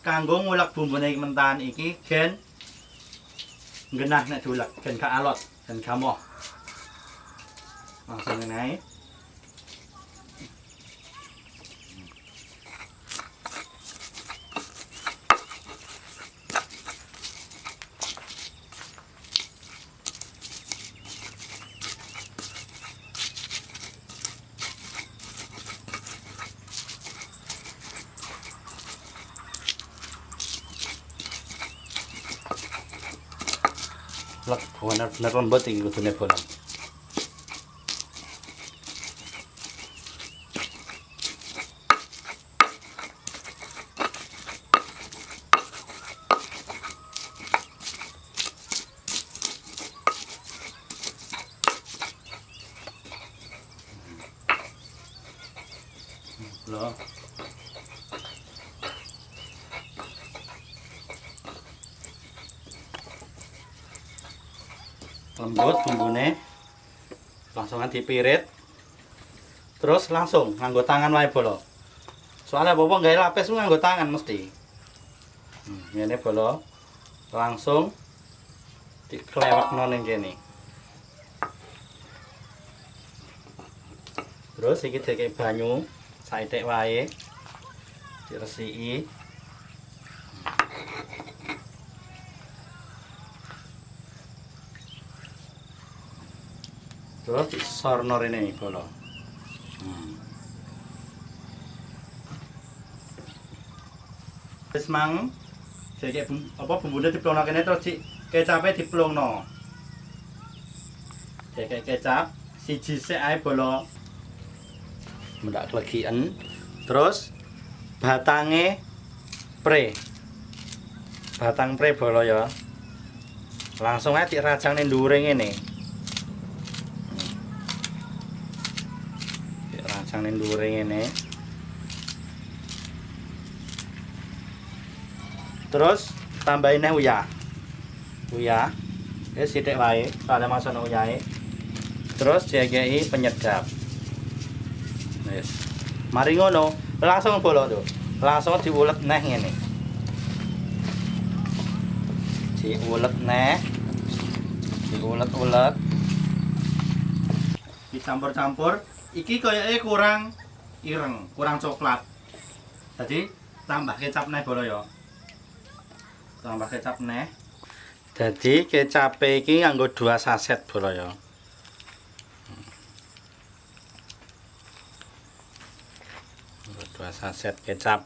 kanggo ngulek bumbune mentahan iki gen genah nek diulek, gen gak alot, gen gamoh. Langsung ngene ae. Lek bener-bener lembut iki kudune bolong. Loh. Lembut bumbune, langsung dipirit, terus langsung nganggo tangan wae bolo. Soalnya bobo gawe lapis nganggo tangan mesti. Ngene bolo, langsung diklewekno ning kene. Terus iki dikek banyu saithik wae, diresiki. Terus disorno rene bolo. Wis mang dikek bumbune diplongno kene terus kecape diplongno. Dikek kecap siji sik ae bolo. Mendak klegiken. Terus batange pre. Batang pre bolo ya. Langsung ae dirajang ning dhuwure ngene. Dirajang ning dhuwure ngene. Terus tambahin uyah. Uyah. Wis sithik wae, soalnya masukno uyahe. Terus dikeki penyedap. Wis. Mari ngono, langsung bolo tuh. Langsung diulet neh ngene. Diulet neh. Diulet-ulet. Dicampur-campur. Iki kayake kurang ireng, kurang coklat. Jadi tambah kecap neh bolo ya. Tambah kecap neh. Jadi kecape iki nganggo 2 saset bolo ya. 2 saset kecap.